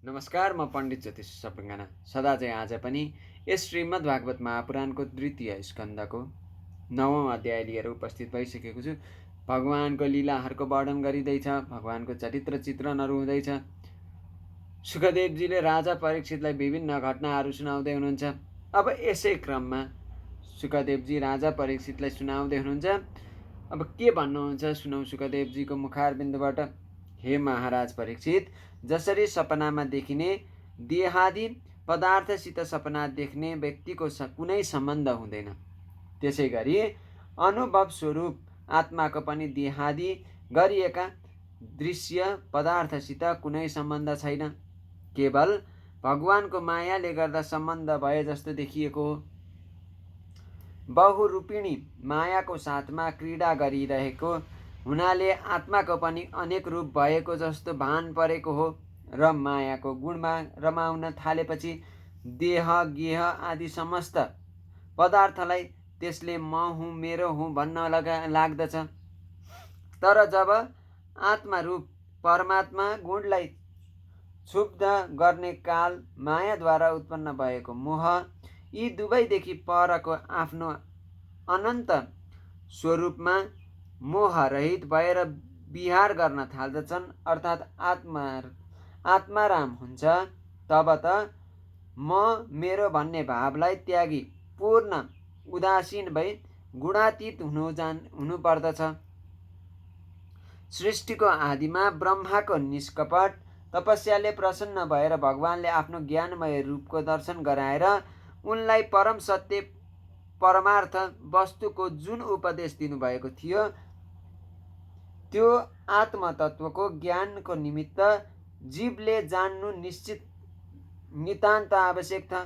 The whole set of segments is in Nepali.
नमस्कार, म पण्डित ज्योतिष सपङ्गाना सदा चाहिँ आज पनि यस श्रीमद् भागवत महापुराणको द्वितीय स्कन्धको 9औं अध्याय लिएर उपस्थित भइसकेको छु। भगवानको लीलाहरूको वर्णन गरिँदैछ, भगवानको चरित्र चित्रणहरू हुँदैछ। सुखदेवजीले राजा परीक्षितलाई विभिन्न घटनाहरू सुनाउँदै हुनुहुन्छ। अब यसै क्रममा सुखदेवजी राजा परीक्षितलाई सुनाउँदै हुनुहुन्छ। अब के भन्नुहुन्छ सुनौ सुखदेवजीको मुखारबिन्दबाट। हे महाराज परीक्षित, जसरी सपनामा देखिने देहादि पदार्थसित सपना देख्ने व्यक्तिको कुनै सम्बन्ध हुँदैन, त्यसै गरी अनुभव स्वरूप आत्माको पनि देहादि गरिएका दृश्य पदार्थसित कुनै सम्बन्ध छैन। केवल भगवानको मायाले गर्दा सम्बन्ध भए जस्तो देखिएको हो। बहुरूपिणी मायाको साथमा क्रीडा गरिरहेको हुनाले आत्माको पनि अनेक रूप भएको जस्तो भान परेको हो र मायाको गुणमा रमाउन थालेपछि देह गेह आदि समस्त पदार्थलाई त्यसले म हुँ, मेरो हुँ भन्न लाग्दछ। तर जब आत्मा रूप परमात्मा गुणलाई क्षुब्ध गर्ने काल मायाद्वारा उत्पन्न भएको मोह यी दुवैदेखि परको आफ्नो अनन्त स्वरूपमा मोहरहित भएर विहार गर्न थाल्दछन्, अर्थात् आत्माराम हुन्छ, तब त म मेरो भन्ने भावलाई त्यागी पूर्ण उदासीन भई गुणातीत हुनुपर्दछ। सृष्टिको आदिमा ब्रह्माको निष्कपट तपस्याले प्रसन्न भएर भगवानले आफ्नो ज्ञानमय रूपको दर्शन गराएर उनलाई परम सत्य परमार्थ वस्तुको जुन उपदेश दिनुभएको थियो त्यो आत्मतत्वको ज्ञानको निमित्त जीवले जान्नु नितान्त आवश्यक छ।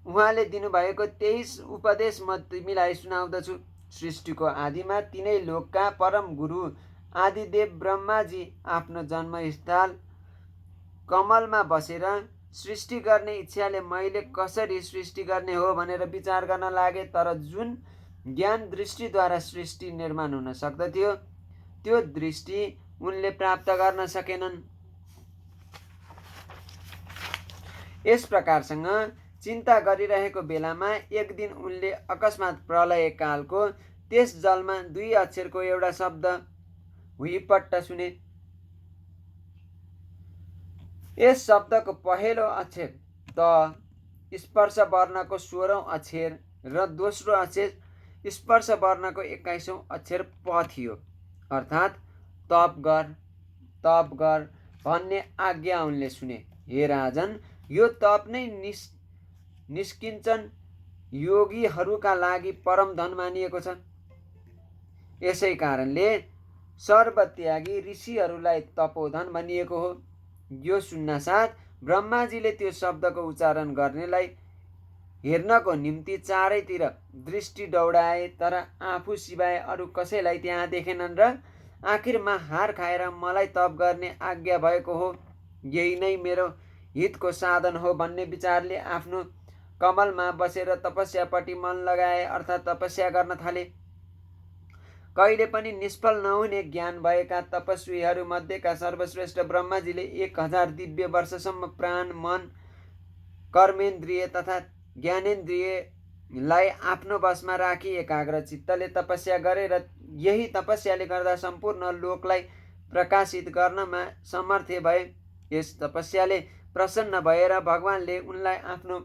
उहाँले दिनुभएको 23 उपदेश म तिमीलाई सुनाउँदछु। सृष्टिको आदिमा तीनै लोकका परम गुरु आदिदेव ब्रह्माजी आफ्नो जन्मस्थल कमलमा बसेर सृष्टि गर्ने इच्छाले मैले कसरी सृष्टि गर्ने हो भनेर विचार गर्न लागे। तर जुन ज्ञान दृष्टिद्वारा सृष्टि निर्माण हुन सक्दथ्यो त्यो दृष्टि उनले प्राप्त गर्न सकेनन्। यस प्रकारसँग चिन्ता गरिरहेको बेलामा एक दिन उनले अकस्मात प्रलय कालको त्यस जलमा 2 अक्षरको एउटा शब्द हुइपट्ट सुने। यस शब्दको पहिलो अक्षर त स्पर्श वर्णको 16औं अक्षर र दोस्रो अक्षर स्पर्श वर्णको 21औं अक्षर प थियो, अर्थात् तप गर भन्ने आज्ञा उनले सुने। हे राजन, यो तप नै निष्किञ्चन योगीहरूका लागि परम धन मानिएको छ। यसै कारणले सर्वत्यागी ऋषिहरूलाई तपोधन भनिएको हो। यो सुन्नासाथ ब्रह्माजीले त्यो शब्दको उच्चारण गर्नेलाई हेर्नको निम्ति चारैतिर दृष्टि दौडाए, तर आफू सिवाय अरू कसैलाई त्यहाँ देखेनन् र आखिरमा हार खाएर मलाई तप गर्ने आज्ञा भएको हो, यही नै मेरो हितको साधन हो भन्ने विचारले आफ्नो कमलमा बसेर तपस्यापट्टि मन लगाए, अर्थात् तपस्या गर्न थाले। कहिले पनि निष्फल नहुने ज्ञान भएका तपस्वीहरू मध्येका सर्वश्रेष्ठ ब्रह्माजीले 1000 दिव्य वर्षसम्म प्राण, मन, कर्मेन्द्रिय तथा ज्ञानेन्द्रियलाई आफ्नो वशमा राखी एकाग्र चित्तले तपस्या गरे र यही तपस्याले गर्दा सम्पूर्ण लोकलाई प्रकाशित गर्नमा समर्थ भए। यस तपस्याले प्रसन्न भएर भगवानले उनलाई आफ्नो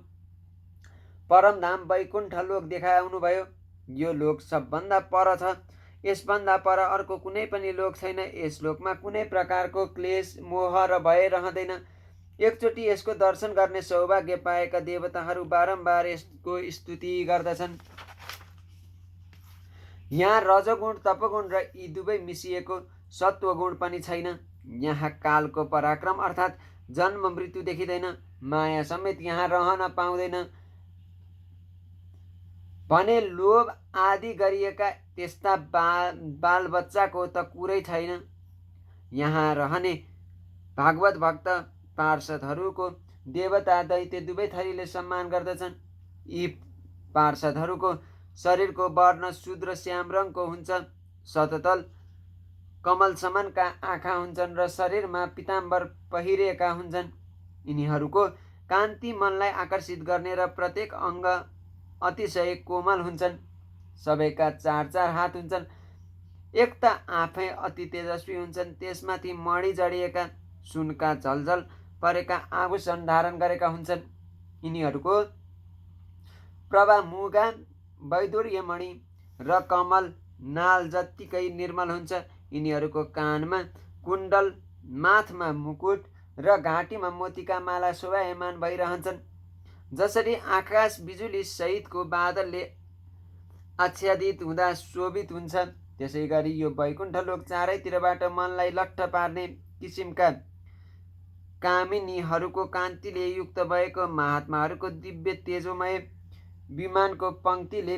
परमधाम वैकुण्ठ लोक देखाउनुभयो। यो लोक सबभन्दा पर छ। यसभन्दा पर अर्को कुनै पनि लोक छैन। यस लोकमा कुनै प्रकारको क्लेश, मोह र भय रहँदैन। एकचोटि यसको दर्शन गर्ने सौभाग्य पाएका देवताहरू बारम्बार यसको स्तुति गर्दछन्। यहाँ रजगुण, तपगुण र यी दुवै मिसिएको सत्वगुण पनि छैन। यहाँ कालको पराक्रम अर्थात् जन्म मृत्यु देखिँदैन। माया समेत यहाँ रहन पाउँदैन भने लोभ आदि गरिएका त्यस्ता बालबच्चाको त कुरै छैन। यहाँ रहने भागवत भक्त पार्षदहरूको देवता दैत्य दुवै थरीले सम्मान गर्दछन्। यी पार्षदहरूको शरीरको वर्ण शूद्र श्याम रङको हुन्छ। सततल कमल समानका आँखा हुन्छन् र शरीरमा पीताम्बर पहिरेका हुन्छन्। यिनीहरूको कान्ति मनलाई आकर्षित गर्ने र प्रत्येक अङ्ग अतिशय कोमल हुन्छन्। सबैका 4-4 हात हुन्छन्। एक त आफै अति तेजस्वी हुन्छन्, त्यसमाथि मणि जडिएका सुनका झलझल परेका आभूषण धारण गरेका हुन्छन्। यिनीहरूको प्रभा मुगा वैदुर्यमणि र कमल नाल जत्तिकै निर्मल हुन्छ। यिनीहरूको कानमा कुण्डल, माथमा मुकुट र घाँटीमा मोतीका माला शोभायमान भइरहन्छन्। जसरी आकाश बिजुली सहितको बादलले आच्छादित हुँदा शोभित हुन्छ, त्यसै गरी यो वैकुण्ठ लोक चारैतिरबाट मनलाई लट्ठ पार्ने किसिमका कामिनीहरूको कान्तिले युक्त भएको महात्माहरूको दिव्य तेजोमय विमानको पङ्क्तिले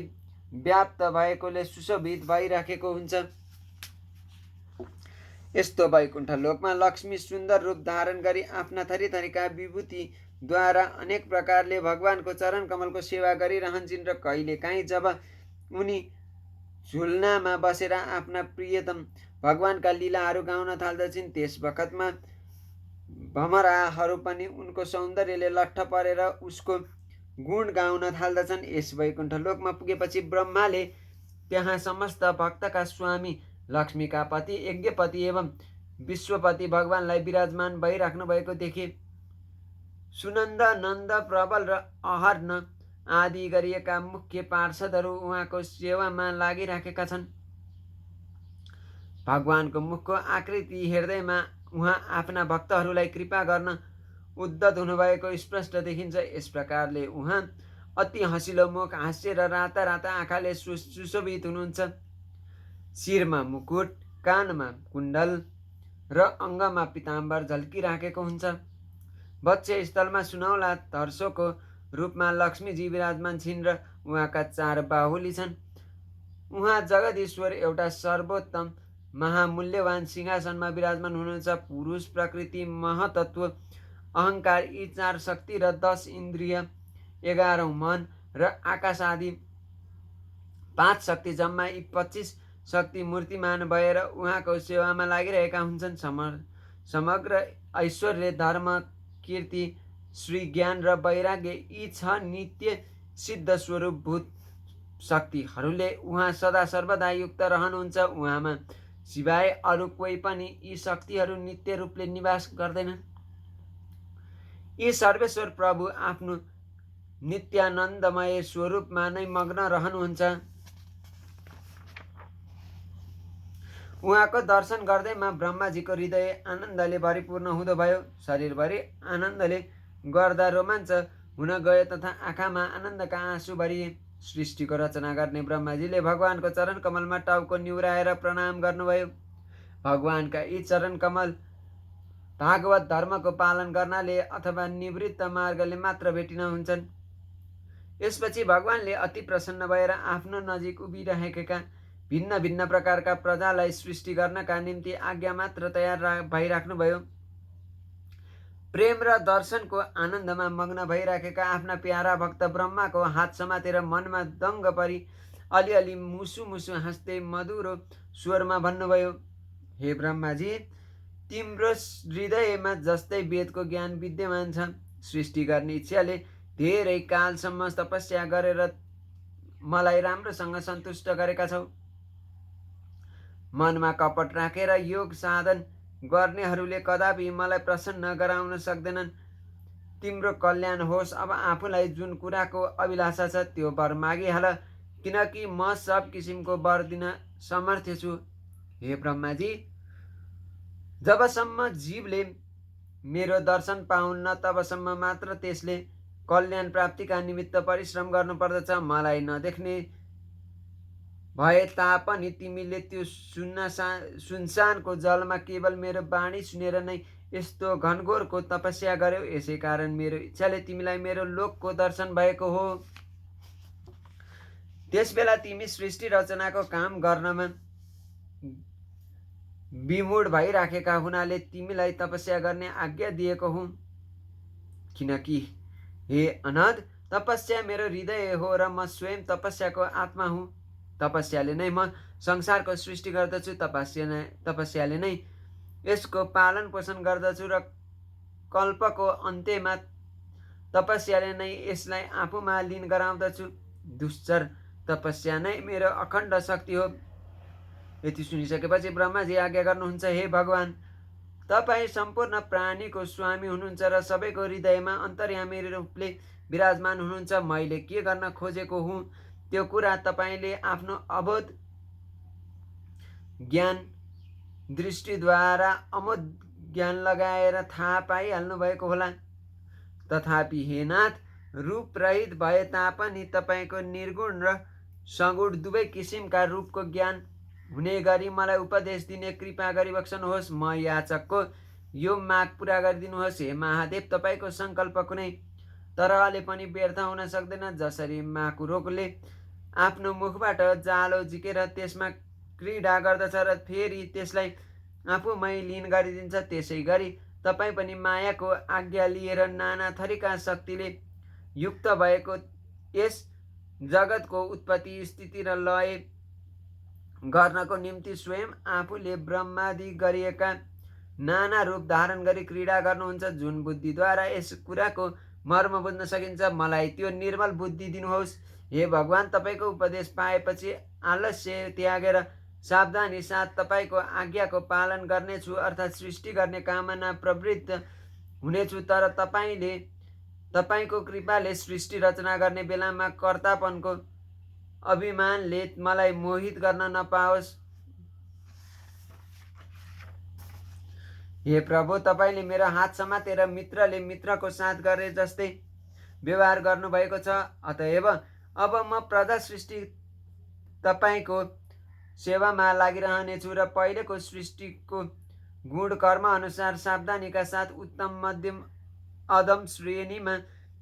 व्याप्त भएकोले सुशोभित भइराखेको हुन्छ। यस्तो वैकुण्ठ लोकमा लक्ष्मी सुन्दर रूप धारण गरी आफ्ना थरीथरीका विभूतिद्वारा अनेक प्रकारले भगवानको चरण कमलको सेवा गरिरहन्छन् र कहिलेकाहीँ जब उनी झुल्नामा बसेर आफ्ना प्रियतम भगवानका लीलाहरू गाउन थाल्दछन्, त्यस बखतमा भमराहरू पनि उनको सौन्दर्यले लट्ठ परेर उसको गुण गाउन थाल्दछन्। यस वैकुण्ठ लोकमा पुगेपछि ब्रह्माले त्यहाँ समस्त भक्तका स्वामी, लक्ष्मीका पति, यज्ञपति एवं विश्वपति भगवानलाई विराजमान भइराख्नु भएको देखे। सुनन्द, नन्द, प्रबल र अहर्न आदि गरिएका मुख्य पार्षदहरू उहाँको सेवामा लागिराखेका छन्। भगवानको मुखको आकृति हेर्दैमा उहाँ आफ्ना भक्तहरूलाई कृपा गर्न उद्धत हुनुभएको स्पष्ट देखिन्छ। यस प्रकारले उहाँ अति हँसिलो मुख, हास्य र राता राता आँखाले सुशोभित हुनुहुन्छ। शिरमा मुकुट, कानमा कुण्डल र अङ्गमा पीताम्बर झल्किराखेको हुन्छ। वक्ष स्थलमा सुनौला धर्सोको रूपमा लक्ष्मीजी विराजमान छिन् र उहाँका 4 बाहुली छन्। उहाँ जगदीश्वर एउटा सर्वोत्तम महामूल्यवान सिंहासनमा विराजमान हुनुहुन्छ। पुरुष, प्रकृति, महतत्व, अहङ्कार यी 4 शक्ति र 10 इन्द्रिय, 11औं मन र आकाश आदि 5 शक्ति जम्मा यी 25 शक्ति मूर्तिमान भएर उहाँको सेवामा लागिरहेका हुन्छन्। समग्र ऐश्वर्य, धर्म, कीर्ति, श्री ज्ञान र वैराग्य यी 6 नित्य सिद्ध स्वरूपभूत शक्तिहरूले उहाँ सदा सर्वदा युक्त रहनुहुन्छ। उहाँमा सिवाय अरू कोही पनि यी शक्तिहरू नित्य रूपले निवास गर्दैनन्। यी सर्वेश्वर प्रभु आफ्नो नित्यानन्दमय स्वरूपमा नै मग्न रहनुहुन्छ। उहाँको दर्शन गर्दैमा ब्रह्माजीको हृदय आनन्दले भरिपूर्ण हुँदो भयो। शरीरभरि आनन्दले गर्दा रोमाञ्च हुन गयो तथा आँखामा आनन्दका आँसु भरिए। सृष्टिको रचना गर्ने ब्रह्माजीले भगवानको चरण कमलमा टाउको निहुराएर प्रणाम गर्नुभयो। भगवानका यी चरण कमल भागवत धर्मको पालन गर्नाले अथवा निवृत्त मार्गले मात्र भेटिन हुन्छन्। यसपछि भगवानले अति प्रसन्न भएर आफ्नो नजिक उभिरहेका भिन्न भिन्न प्रकारका प्रजालाई सृष्टि गर्नका निम्ति आज्ञा मात्र तयार भइराख्नुभयो। प्रेम र दर्शनको आनन्दमा मग्न भइराखेका आफ्ना प्यारा भक्त ब्रह्माको हात समातेर मनमा दङ्ग परी अलिअलि मुसु मुसु हाँस्दै मधुरो स्वरमा भन्नुभयो, हे ब्रह्माजी, तिम्रो हृदयमा जस्तै वेदको ज्ञान विद्यमान छ। सृष्टि गर्ने इच्छाले धेरै कालसम्म तपस्या गरेर मलाई राम्रोसँग सन्तुष्ट गरेका छौ। मनमा कपट राखेर योग साधन गर्नेहरूले कदापि मलाई प्रसन्न गराउन सक्दैनन्। तिम्रो कल्याण होस्। अब आफूलाई जुन कुराको अभिलाषा छ त्यो वर मागिहाल, किनकि म सब किसिमको वर दिन समर्थ छु। हे ब्रह्माजी, जबसम्म जीवले मेरो दर्शन पाउन्न तबसम्म मात्र त्यसले कल्याण प्राप्तिका निमित्त परिश्रम गर्नुपर्दछ। मलाई नदेख्ने भए तापनि तिमीले त्यो सुनसानको जलमा केवल मेरो बाणी सुनेर नै यस्तो घनघोरको तपस्या गर्यौ। यसै कारण मेरो इच्छाले तिमीलाई मेरो लोकको दर्शन भएको हो। त्यसबेला तिमी सृष्टि रचनाको काम गर्नमा विमूढ भइराखेका हुनाले तिमीलाई तपस्या गर्ने आज्ञा दिएको हुँ। किनकि हे अनन्त, तपस्या मेरो हृदय हो र म स्वयं तपस्याको आत्मा हुँ। तपस्याले नै म संसारको सृष्टि गर्दछु, तपस्याले नै यसको पालन पोषण गर्दछु र कल्पको अन्त्यमा तपस्याले नै यसलाई आफूमा लीन गराउँदछु। दुश्चर तपस्या नै मेरो अखण्ड शक्ति हो। यति सुनिसकेपछि ब्रह्माजी आज्ञा गर्नुहुन्छ, हे भगवान, तपाईँ सम्पूर्ण प्राणीको स्वामी हुनुहुन्छ र सबैको हृदयमा अन्तर्यामी रूपले विराजमान हुनुहुन्छ। मैले के गर्न खोजेको हुँ त्यो कुरा तपाईँले आफ्नो अबोध ज्ञान दृष्टिद्वारा अमोद ज्ञान लगाएर थाहा पाइहाल्नु भएको होला। तथापि हे नाथ, रूप रहित भए तापनि तपाईँको निर्गुण र सगुण दुवै किसिमका रूपको ज्ञान हुने गरी मलाई उपदेश दिने कृपा गरिबक्सनुहोस्। म याचकको यो माग पुरा गरिदिनुहोस्। हे महादेव, तपाईँको सङ्कल्प कुनै तरहले पनि व्यर्थ हुन सक्दैन। जसरी माकुरोले आफ्नो मुखबाट जालो झिकेर त्यसमा क्रीडा गर्दछ र फेरि त्यसलाई आफूमै लीन गरिदिन्छ, त्यसै गरी तपाईँ पनि मायाको आज्ञा लिएर नाना थरीका शक्तिले युक्त भएको यस जगतको उत्पत्ति, स्थिति र लय गर्नको निम्ति स्वयं आफूले ब्रह्मादि गरिएका नाना रूप धारण गरी क्रीडा गर्नुहुन्छ। जुन बुद्धिद्वारा यस कुराको मर्म बुझ्न सकिन्छ, मलाई त्यो निर्मल बुद्धि दिनुहोस्। हे भगवान, तपाईँको उपदेश पाएपछि आलस्य त्यागेर सावधानी साथ तपाईँको आज्ञाको पालन गर्नेछु, अर्थात् सृष्टि गर्ने कामना प्रवृत्त हुनेछु। तर तपाईँको कृपाले सृष्टि रचना गर्ने बेलामा कर्तापनको अभिमानले मलाई मोहित गर्न नपाओस्। हे प्रभु, तपाईँले मेरो हात समातेर मित्रले मित्रको साथ गरे जस्तै व्यवहार गर्नुभएको छ। अतएव अब म प्रजा सृष्टि तपाईँको सेवामा लागिरहनेछु र पहिलेको सृष्टिको गुण कर्म अनुसार सावधानीका साथ उत्तम, मध्यम, अधम श्रेणीमा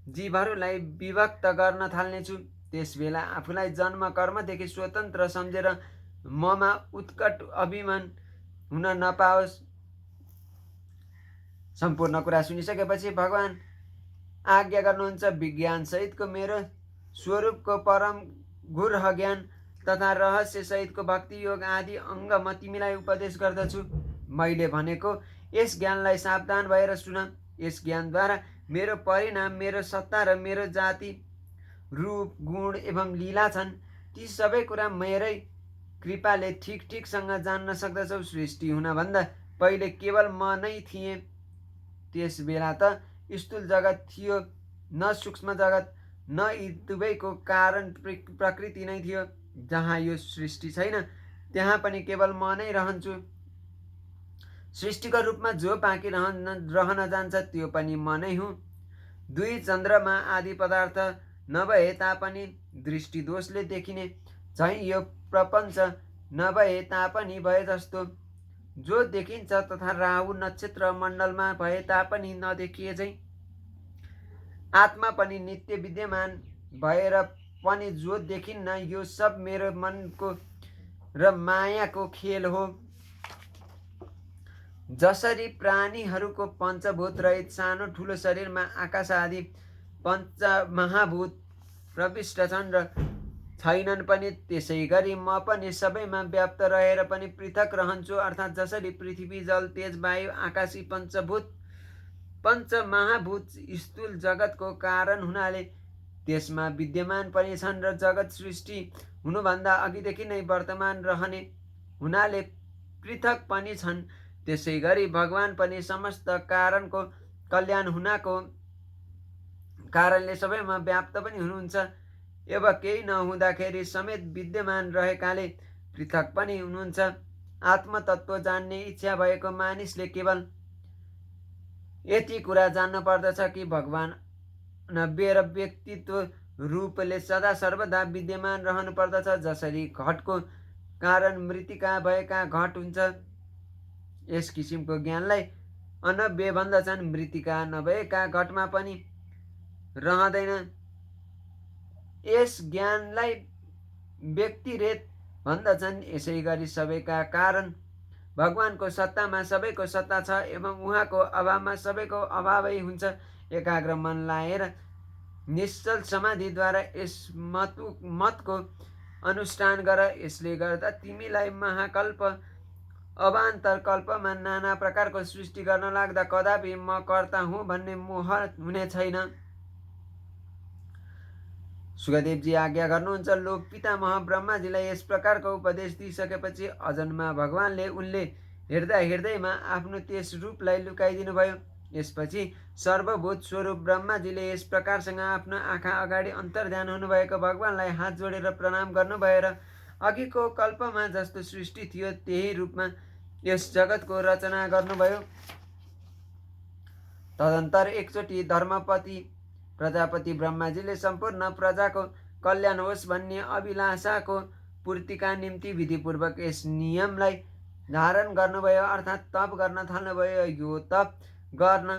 जीवहरूलाई विभक्त गर्न थाल्नेछु। त्यसबेला आफूलाई जन्म कर्मदेखि स्वतन्त्र सम्झेर ममा उत्कट अभिमान हुन नपाओस्। सम्पूर्ण कुरा सुनिसकेपछि भगवान आज्ञा गर्नुहुन्छ, विज्ञान सहितको मेरो स्वरूपको परम गुह्य ज्ञान तथा रहस्य सहितको भक्ति योग आदि अङ्ग म तिमीलाई उपदेश गर्दछु। मैले भनेको यस ज्ञानलाई सावधान भएर सुन। यस ज्ञानद्वारा मेरो परिणाम, मेरो सत्ता र मेरो जाति, रूप, गुण एवं लीला छन्, ती सबै कुरा मेरै कृपाले ठिक ठिकसँग जान्न सक्दछौ। सृष्टि हुनभन्दा पहिले केवल म नै थिएँ। त्यस बेला त स्थूल जगत थियो, न सूक्ष्म जगत, न यी दुवैको कारण प्रकृति नै थियो। जहाँ यो सृष्टि छैन त्यहाँ पनि केवल म नै रहन्छु। सृष्टिको रूपमा जो बाँकी रहन जान्छ त्यो पनि म नै हुँ। दुई चन्द्रमा आदि पदार्थ नभए तापनि दृष्टिदोषले देखिने झैँ यो प्रपञ्च नभए तापनि भए जस्तो जो देखिन्छ, तथा राहु नक्षत्र मण्डलमा भए तापनि नदेखिए झैँ आत्मा पनि नित्य विद्यमान भएर पनि जो देखिन्न, यो सब मेरो मनको र मायाको खेल हो। जसरी प्राणीहरूको पञ्चभूत रहित सानो ठुलो शरीरमा आकाश आदि पञ्चमहाभूत प्रविष्ट छन् र छैनन् पनि, त्यसै गरी म पनि सबैमा व्याप्त रहेर पनि पृथक रहन्छु। अर्थात् जसरी पृथ्वी, जल, तेज, वायु, आकाश यी पञ्चमहाभूत स्थूल जगतको कारण हुनाले त्यसमा विद्यमान पनि छन् र जगत सृष्टि हुनुभन्दा अघिदेखि नै वर्तमान रहने हुनाले पृथक पनि छन्, त्यसै गरी भगवान पनि समस्त कारणको कल्याण हुनाको कारणले सबैमा व्याप्त पनि हुनुहुन्छ। अब केही नहुँदाखेरि समेत विद्यमान रहेकाले पृथक पनि हुनुहुन्छ। आत्मतत्त्व जान्ने इच्छा भएको मानिसले केवल यति कुरा जान्न पर्दछ कि भगवान नव्य र व्यक्तित्व रूपले सदा सर्वदा विद्यमान रहनु पर्दछ। जसरी घटको कारण मृत्तिका भएका घट हुन्छ, यस किसिमको ज्ञानलाई अनव्य भन्दछन्। मृत्तिका नभएका घटमा पनि रहँदैन। यस ज्ञानलाई व्यक्तिरेत भन्दछन्। यसै गरी सबैका कारण भगवानको सत्तामा सबैको सत्ता छ एवं उहाँको अभावमा सबैको अभावै हुन्छ। एकाग्र मन लाएर निश्चल समाधिद्वारा यस मतको अनुष्ठान गर, यसले गर्दा तिमीलाई महाकल्प अवान्तर कल्पमा नाना प्रकारको सृष्टि गर्न लाग्दा कदापि म कर्ता हुँ भन्ने मोह हुने छैन। सुखदेवजी आज्ञा गर्नुहुन्छ। लोक पितामह ब्रह्माजीलाई यस प्रकारको उपदेश दिइसकेपछि अजन्मा भगवानले उनले हृदयमा आफ्नो त्यस रूपलाई लुकाइदिनुभयो। यसपछि सर्वभूत स्वरूप ब्रह्माजीले यस प्रकारसँग आफ्नो आँखा अगाडि अन्तर्ध्यान हुनुभएको भगवानलाई हात जोडेर प्रणाम गर्नुभयो र अघिको कल्पमा जस्तो सृष्टि थियो त्यही रूपमा यस जगतको रचना गर्नुभयो। तदन्तर एकचोटि धर्मपति प्रजापति ब्रह्माजीले सम्पूर्ण प्रजाको कल्याण होस् भन्ने अभिलाषाको पूर्तिका निम्ति विधिपूर्वक यस नियमलाई धारण गर्नुभयो, अर्थात् तप गर्न थाल्नुभयो। यो तप गर्न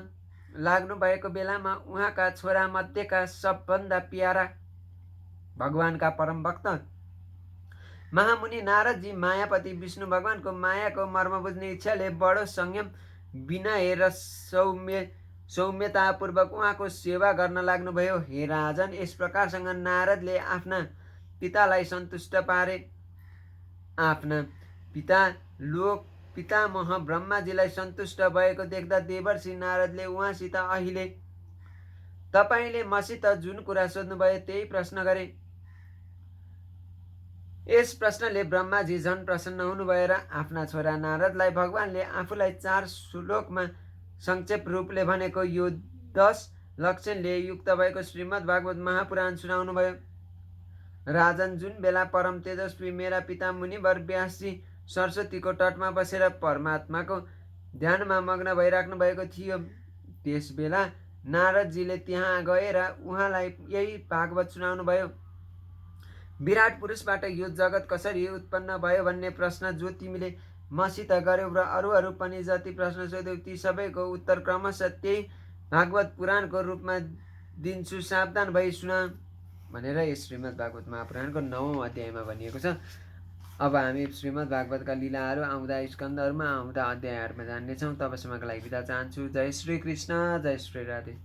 लाग्नुभएको बेलामा उहाँका छोरा मध्येका सबभन्दा प्यारा भगवानका परम भक्त महामुनि नारदजी मायापति विष्णु भगवानको मायाको मर्म बुझ्ने इच्छाले बडो संयम, विनय र सौम्यतापूर्वक उहाँको सेवा गर्न लाग्नुभयो। हे राजन, यस प्रकारसँग नारदले आफ्ना पितालाई सन्तुष्ट पारे। आफ्ना पिता लोक पितामह ब्रह्माजीलाई सन्तुष्ट भएको देख्दा देवर्षि नारदले उहाँसित अहिले तपाईँले मसित जुन कुरा सोध्नुभयो त्यही प्रश्न गरे। यस प्रश्नले ब्रह्माजी झन प्रसन्न हुनुभयो र आफ्ना छोरा नारदलाई भगवानले आफूलाई 4 श्लोकमा संक्षेप रूपले भनेको यो 10 लक्षणले युक्त भएको श्रीमद् भागवत महापुराण सुनाउनुभयो। राजन, जुन बेला परम तेजस्वी मेरा पिता मुनिवर व्यासजी सरस्वतीको तटमा बसेर परमात्माको ध्यानमा मग्न भइराख्नु भएको थियो, त्यस बेला नारदजीले त्यहाँ गएर उहाँलाई यही भागवत सुनाउनुभयो। विराट पुरुषबाट यो जगत कसरी उत्पन्न भयो भन्ने प्रश्न जो तिमीले मसित गर्यौ र अरूहरू पनि जति प्रश्न सोध्यौ ती सबैको उत्तर क्रमशः त्यही भागवत पुराणको रूपमा दिन्छु, सावधान भई सुन भनेर यस श्रीमद् भागवत महापुराणको 9औं अध्यायमा भनिएको छ। अब हामी श्रीमद् भागवतका लीलाहरू आउँदा स्कन्धहरूमा आउँदा अध्यायहरूमा जान्नेछौँ। तबसम्मका लागि बिदा चाहन्छु। जय श्री कृष्ण, जय श्री राधे।